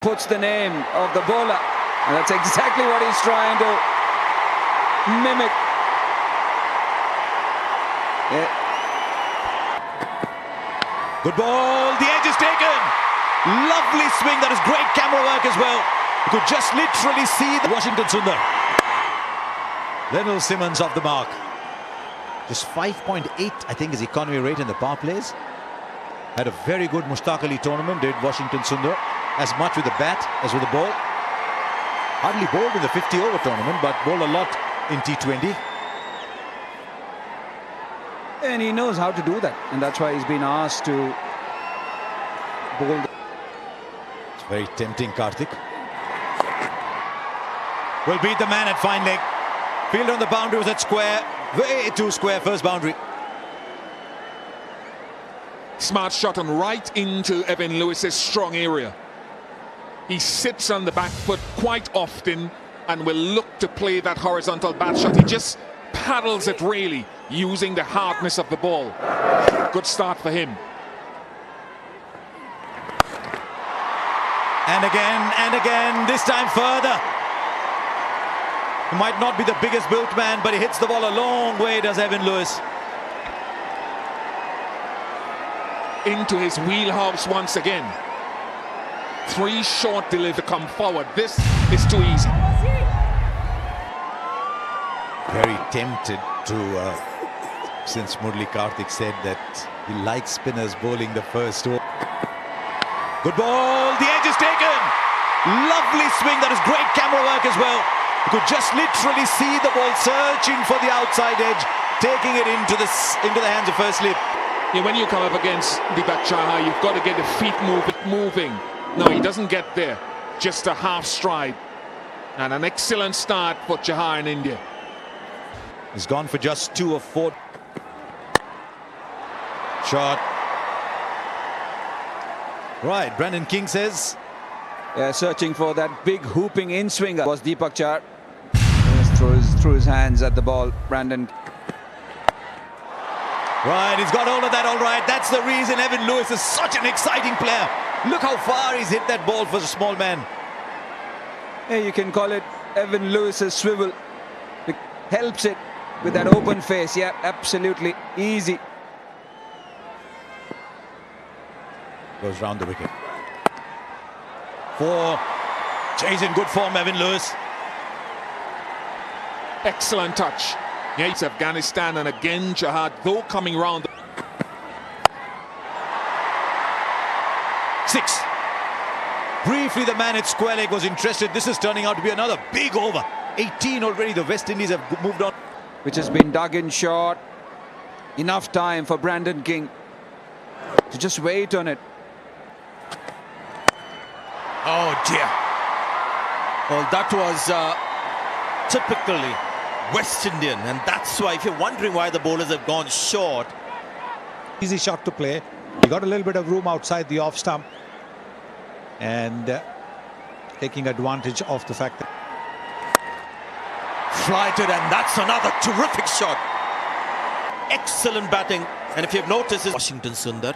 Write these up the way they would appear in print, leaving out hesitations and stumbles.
puts the name of the bowler. And that's exactly what he's trying to mimic. Yeah. Good ball, the edge is taken. Lovely swing, that is great camera work as well. You could just literally see the Washington Sundar. Lionel Simmons off the mark. Just 5.8, I think, is economy rate in the power plays. Had a very good Mushtaq Ali tournament, did Washington Sundar. As much with the bat as with the ball. Hardly bowled in the 50-over tournament, but bowled a lot in T20. And he knows how to do that. And that's why he's been asked to bowl. It's very tempting, Karthik. Will beat the man at fine leg. Fielder on the boundary was at square. Way too square, first boundary. Smart shot on right into Evan Lewis's strong area. He sits on the back foot quite often and will look to play that horizontal bat shot. He just paddles it really, using the hardness of the ball. Good start for him. And again, this time further. He might not be the biggest built man, but he hits the ball a long way, does Evan Lewis. Into his wheelhouse once again. 3 short delivery to come forward. This is too easy. Very tempted to, since Murli Karthik said that he likes spinners bowling the first over. Good ball, the edge is taken. Lovely swing, that is great camera work as well. You could just literally see the ball searching for the outside edge, taking it into the hands of first slip. Yeah, when you come up against Deepak Chahar, you've got to get the feet moving. No, he doesn't get there. Just a half stride. And an excellent start for Chahar in India. He's gone for just 2 of 4. Shot. Right, Brandon King says. Searching for that big hooping in-swinger was Deepak Chahar. Threw his hands at the ball, Brandon. Right, he's got hold of that all right. That's the reason Evan Lewis is such an exciting player. Look how far he's hit that ball for a small man. Yeah, you can call it Evan Lewis's swivel. It helps it with that open face. Yeah, absolutely easy. Goes round the wicket. 4. He's in good form, Evan Lewis. Excellent touch. Yeah, it's Afghanistan, and again Chahar, though coming round. 6. Briefly, the man at square leg was interested. This is turning out to be another big over. 18 already. The West Indies have moved on. Which has been dug in short. Enough time for Brandon King to just wait on it. Oh dear. Well, that was typically West Indian, and that's why, if you're wondering why the bowlers have gone short. Easy shot to play. He got a little bit of room outside the off stump, and taking advantage of the fact that Flighted, and that's another terrific shot. Excellent batting, and if you've noticed, is Washington Sundar.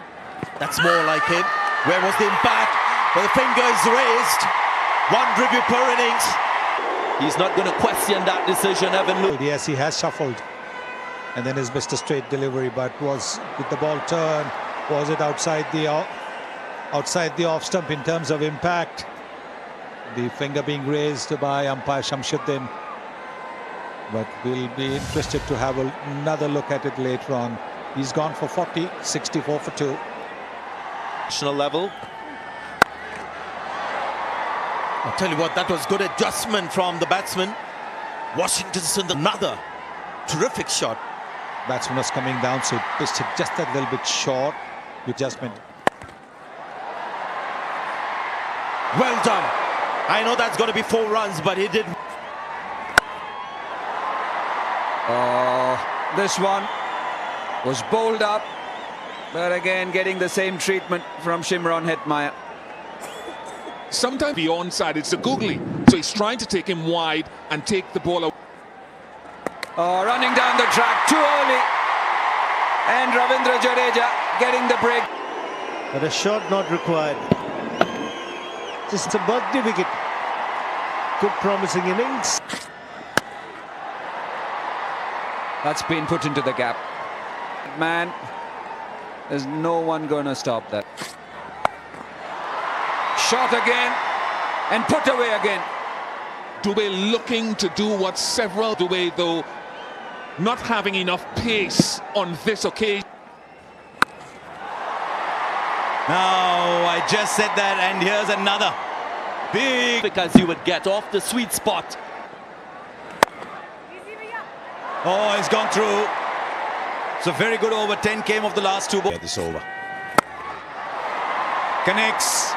That's more like him. Where was the impact? Well, the finger is raised. 1 review per innings. He's not going to question that decision, Evan Lewis. yes, he has shuffled, and then he's missed a straight delivery. But with the ball turn, was it outside the off stump in terms of impact? The finger being raised by umpire Shamshuddin. But we'll be interested to have another look at it later on. He's gone for 40, 64 for 2. National level. I'll tell you what, that was good adjustment from the batsman. Washington Sundar, another terrific shot. Batsman was coming down, so pitched it just a little bit short. Adjustment. Well done. I know that's going to be 4 runs, but he did. This one was bowled up, but again getting the same treatment from Shimron Hetmyer. Sometimes the onside, it's a googly. So he's trying to take him wide and take the ball away. Running down the track too early. And Ravindra Jadeja getting the break. But a shot not required. Just a birthday wicket. Good promising innings. That's been put into the gap. Man, there's no one going to stop that. Shot again and put away again. Dubé looking to do what several Dubé, though, not having enough pace on this occasion. Now, I just said that, and here's another big. Because you would get off the sweet spot. Oh, it's gone through. It's a very good over. 10 came off the last two balls. This over. Connects.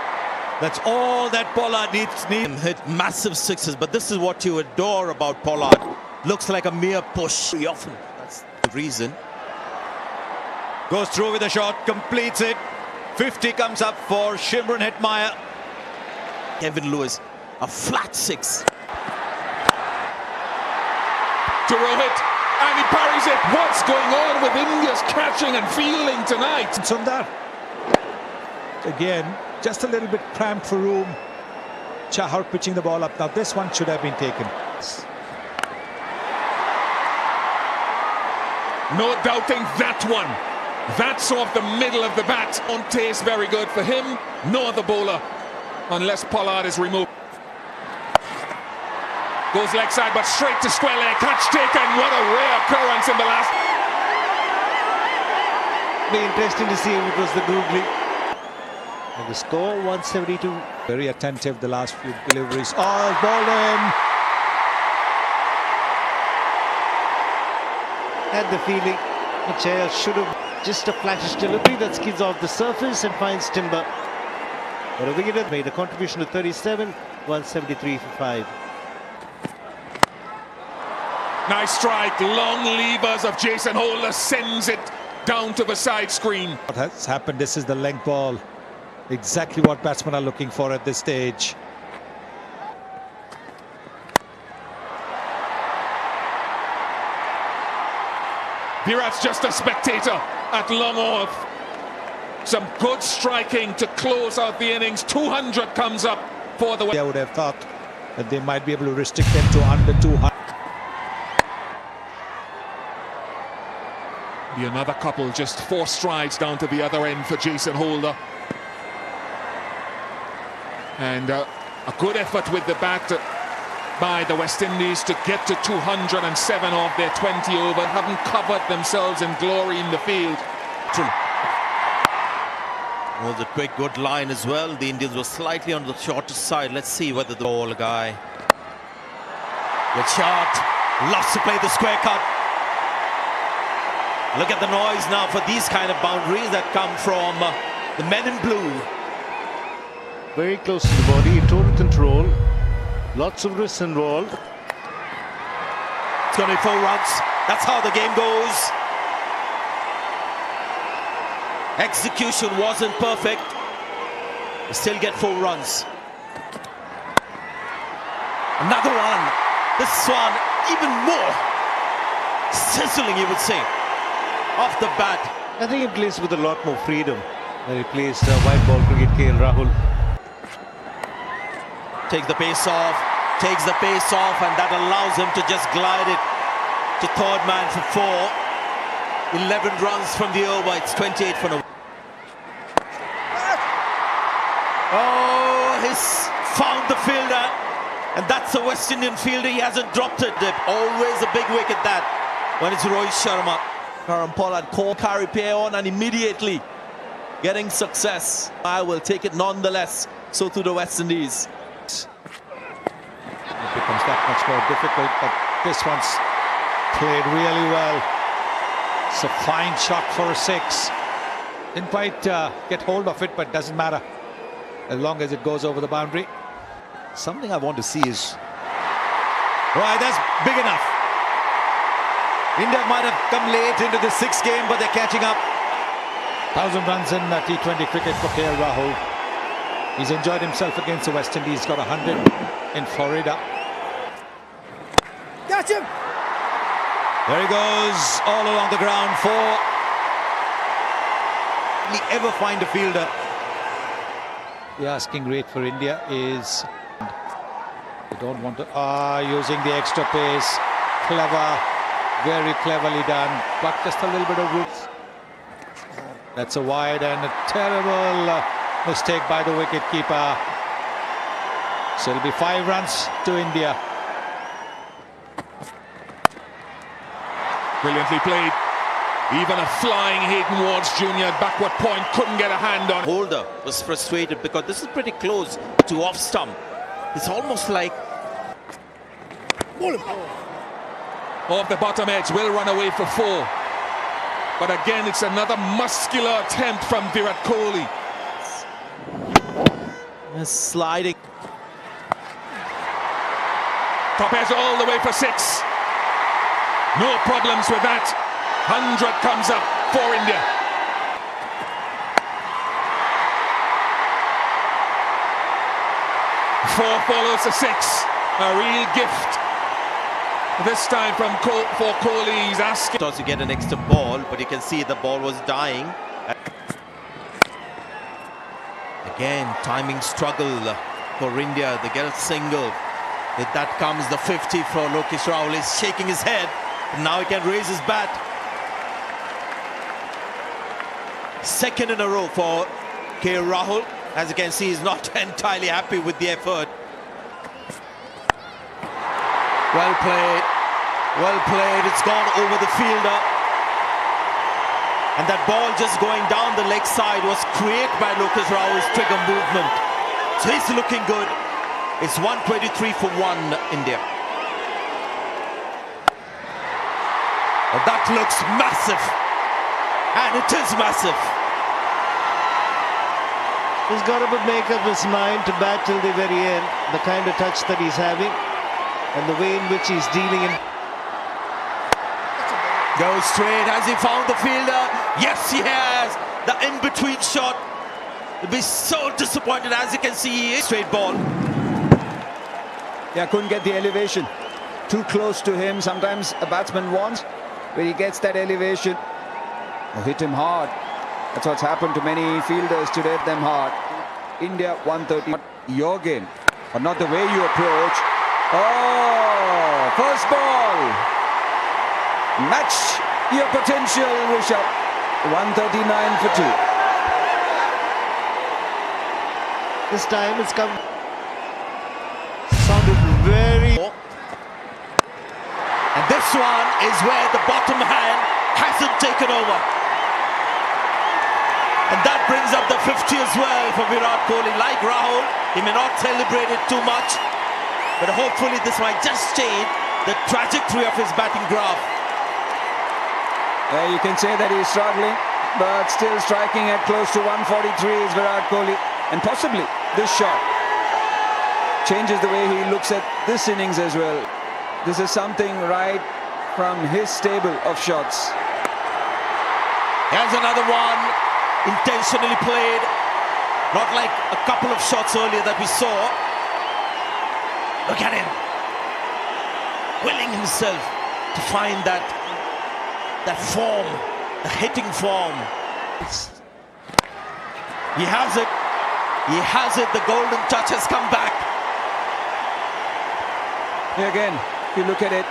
That's all that Pollard needs. Hit massive sixes, but this is what you adore about Pollard. Looks like a mere push. Very often, that's the reason. Goes through with a shot, completes it. 50 comes up for Shimron Hetmeyer. Kevin Lewis, a flat six. To Rohit, and he parries it. What's going on with India's catching and fielding tonight? Sundar. Again, just a little bit cramped for room. Chahar pitching the ball up. Now this one should have been taken. No doubting that one. That's off the middle of the bat. On taste, very good for him. No other bowler, unless Pollard is removed. Goes leg side, but straight to square leg. Catch taken. What a rare occurrence in the last. Be interesting to see if it was the googly. And the score 172. Very attentive the last few deliveries. Oh, ball in. Had the feeling Chahar should have just a flattish delivery that skids off the surface and finds timber. But a wicket made a contribution to 37, 173 for 5. Nice strike. Long levers of Jason Holder sends it down to the side screen. What has happened? This is the length ball. Exactly what batsmen are looking for at this stage. Virat's just a spectator at long off. Some good striking to close out the innings. 200 comes up for the... I would have thought that they might be able to restrict them to under 200. Be another couple, just 4 strides down to the other end for Jason Holder. And a good effort with the bat by the West Indies to get to 207 off their 20 over. Haven't covered themselves in glory in the field. Was a quick good line as well. The Indians were slightly on the shorter side. Let's see whether the ball guy. Good shot. Loves to play the square cut. Look at the noise now for these kind of boundaries that come from the men in blue. Very close to the body, total control. Lots of risks involved. It's going to be 4 runs. That's how the game goes. Execution wasn't perfect. We still get 4 runs. Another one. This one even more sizzling, you would say, off the bat. I think he plays with a lot more freedom when he plays white ball cricket. KL Rahul takes the pace off, and that allows him to just glide it to third man for 4. 11 runs from the over. It's 28 for no. Oh, he's found the fielder, and that's a West Indian fielder. He hasn't dropped it. Always a big wicket that when it's Rohit Sharma. Karan Pollard call carry pay on and immediately getting success. I will take it nonetheless. So to the West Indies. It becomes that much more difficult, but this one's played really well. It's a fine shot for a 6. Didn't quite get hold of it, but doesn't matter as long as it goes over the boundary. Something I want to see is... Right, that's big enough. India might have come late into the 6th game, but they're catching up. 1,000 runs in T20 cricket for KL Rahul. He's enjoyed himself against the West Indies. Got 100 in Florida. Got him! There he goes, all along the ground. 4. Will he ever find a fielder? The asking rate for India is... They don't want to... using the extra pace. Clever. Very cleverly done. But just a little bit of roots. That's a wide and a terrible mistake by the wicket-keeper. So it'll be 5 runs to India. Brilliantly played. Even a flying Hayden Ward's junior at backward point couldn't get a hand on. Holder was frustrated because this is pretty close to off stump. It's almost like... Off the bottom edge, will run away for 4. But again, it's another muscular attempt from Virat Kohli. Sliding. Top edge all the way for 6. No problems with that. 100 comes up for India. Four follows the 6. A real gift. This time for Kohli, he's asking. To get an extra ball, but you can see the ball was dying. Again, timing struggle for India. They get a single. If that comes the 50 for Lokesh Rahul. He's shaking his head. Now he can raise his bat. Second in a row for K. Rahul. As you can see, he's not entirely happy with the effort. Well played. Well played. It's gone over the fielder. And that ball just going down the leg side was created by Lokesh Rahul's trigger movement. So he's looking good. It's 123 for 1, India. Well, that looks massive. And it is massive. He's got to make up his mind to bat till the very end. The kind of touch that he's having and the way in which he's dealing in. Goes straight. Has he found the fielder? Yes, he has. The in-between shot. He'll be so disappointed. As you can see, straight ball. Yeah, couldn't get the elevation. Too close to him. Sometimes a batsman wants where he gets that elevation. Oh, hit him hard. That's what's happened to many fielders today. Hit them hard. India 130. Not your game, but not the way you approach. Oh, first ball. Match your potential, Rishabh. 139 for 2. This time it's come. Sounded very... And this one is where the bottom hand hasn't taken over. And that brings up the 50 as well for Virat Kohli. Like Rahul, he may not celebrate it too much, but hopefully this might just change the trajectory of his batting graph. You can say that he's struggling, but still striking at close to 143 is Virat Kohli. And possibly this shot changes the way he looks at this innings as well. This is something right from his stable of shots. Here's another one, intentionally played. Not like a couple of shots earlier that we saw. Look at him. Willing himself to find that form, the hitting form. He has it. He has it. The golden touch has come back. Here again, if you look at it,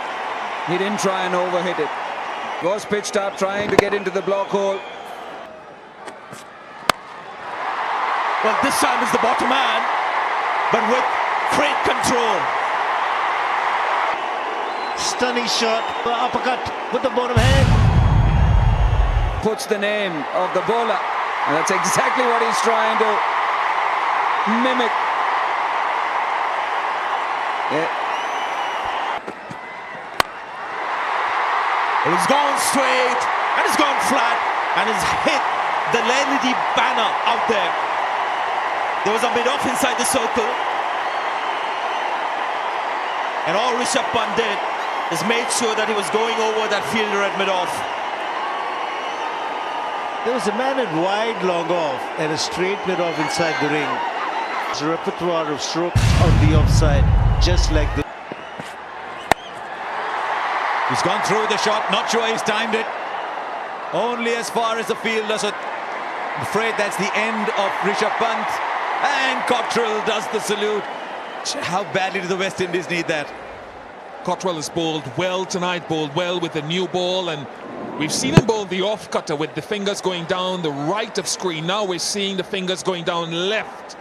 he didn't try and overhit it. Was pitched up, trying to get into the block hole. Well, this time is the bottom man, but with great control. Stunning shot, the uppercut with the bottom hand. Puts the name of the bowler, and that's exactly what he's trying to mimic. Yeah. He's gone straight and he's gone flat and has hit the LED banner out there. There was a mid-off inside the circle, and all Rishabh Pant did is made sure that he was going over that fielder at mid-off. There was a man at wide long off and a straight mid-off inside the ring. It's a repertoire of strokes on the offside, just like the... He's gone through the shot, not sure he's timed it. Only as far as the fielder, so I'm afraid that's the end of Rishabh Pant. And Cottrell does the salute. How badly did the West Indies need that? Cottrell has bowled well tonight, bowled well with the new ball, and we've seen him bowl the off-cutter with the fingers going down the right of screen. Now we're seeing the fingers going down left.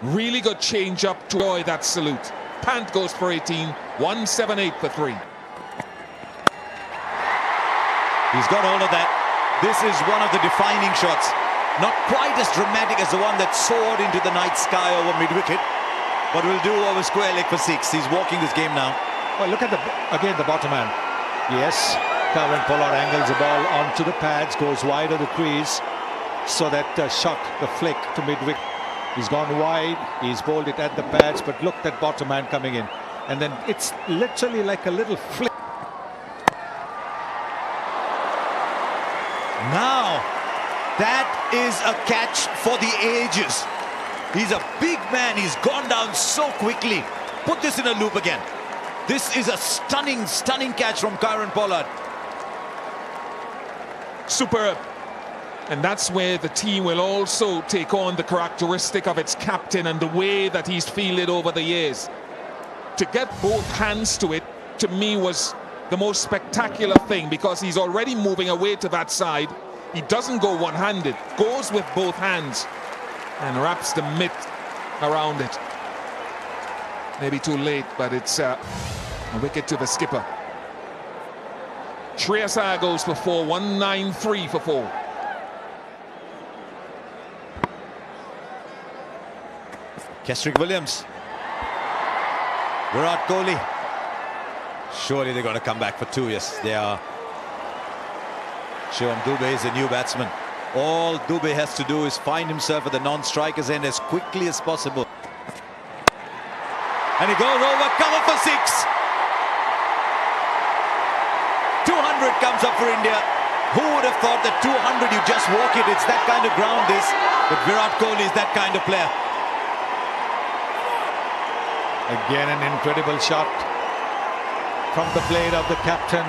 Really good change up to enjoy that salute. Pant goes for 18, 178 for 3. He's got hold of that. This is one of the defining shots. Not quite as dramatic as the one that soared into the night sky over mid-wicket, but will do over square leg for 6. He's walking this game now. Well, look at again the bottom hand. Yes, Karen Pollard angles the ball onto the pads, goes wide of the crease, so that shot, the flick to mid-wicket. He's gone wide, he's bowled it at the pads, but look at bottom hand coming in. And then it's literally like a little flick. Now, that is a catch for the ages. He's a big man. He's gone down so quickly. Put this in a loop again. This is a stunning, stunning catch from Kieron Pollard. Superb. And that's where the team will also take on the characteristic of its captain and the way that he's fielded over the years. To get both hands to it, to me, was the most spectacular thing, because he's already moving away to that side. He doesn't go one-handed, goes with both hands and wraps the mitt around it. Maybe too late, but it's a wicket to the skipper. Shreyas Iyer goes for 4, 193 for 4. Kesrick Williams. Virat Kohli. Surely they're going to come back for 2. Yes, they are. Shivam Dube is a new batsman. All Dube has to do is find himself at the non-striker's end as quickly as possible. And he goes over, cover for 6. 200 comes up for India. Who would have thought that 200, you just walk it, it's that kind of ground this. But Virat Kohli is that kind of player. Again, an incredible shot from the blade of the captain.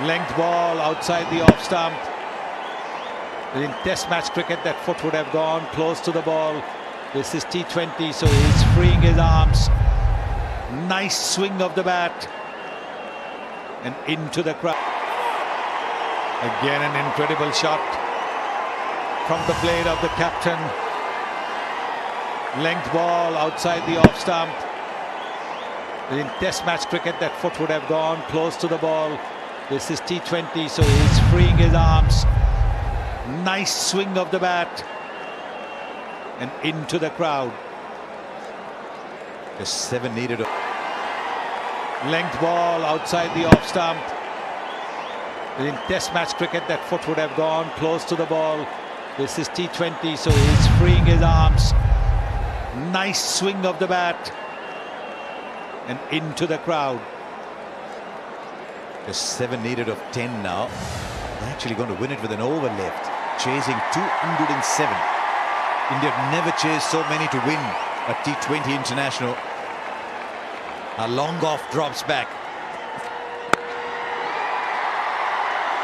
Length ball outside the off stump. In test match cricket, that foot would have gone close to the ball. This is T20, so he's freeing his arms. Nice swing of the bat. And into the crowd. Again, an incredible shot from the blade of the captain. Length ball outside the off stump. In test match cricket, that foot would have gone close to the ball. This is T20, so he's freeing his arms. Nice swing of the bat. And into the crowd. Just 7 needed. Length ball outside the off stump. In test match cricket, that foot would have gone close to the ball. This is T20, so he's freeing his arms. Nice swing of the bat. And into the crowd. Just 7 needed of 10 now. They're actually going to win it with an over left. Chasing 207. India have never chased so many to win a T20 international. A long off drops back.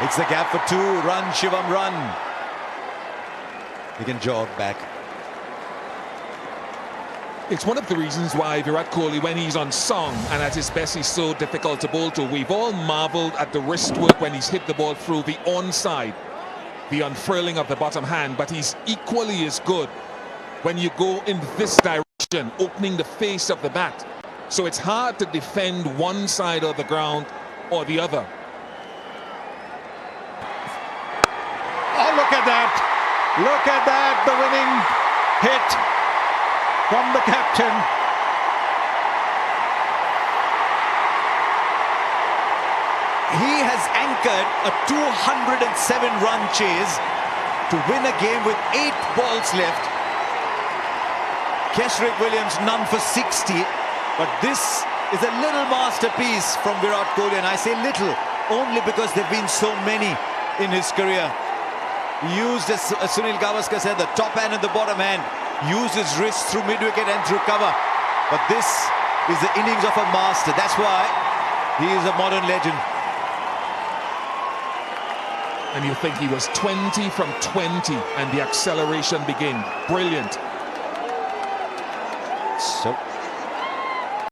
It's the gap for 2. Run, Shivam, run. He can jog back. It's one of the reasons why Virat Kohli, when he's on song and at his best, he's so difficult to bowl to. We've all marveled at the wrist work when he's hit the ball through the onside, the unfurling of the bottom hand, but he's equally as good when you go in this direction, opening the face of the bat. So it's hard to defend one side of the ground or the other. Oh, look at that. Look at that. The winning hit from the captain. He has anchored a 207-run chase to win a game with 8 balls left. Kesrick Williams none for 60. But this is a little masterpiece from Virat Kohli, and I say little only because there have been so many in his career. He used, as Sunil Gavaskar said, the top hand and the bottom hand. Used his wrist through mid-wicket and through cover. But this is the innings of a master. That's why he is a modern legend. And you think he was 20 from 20 and the acceleration began. Brilliant. So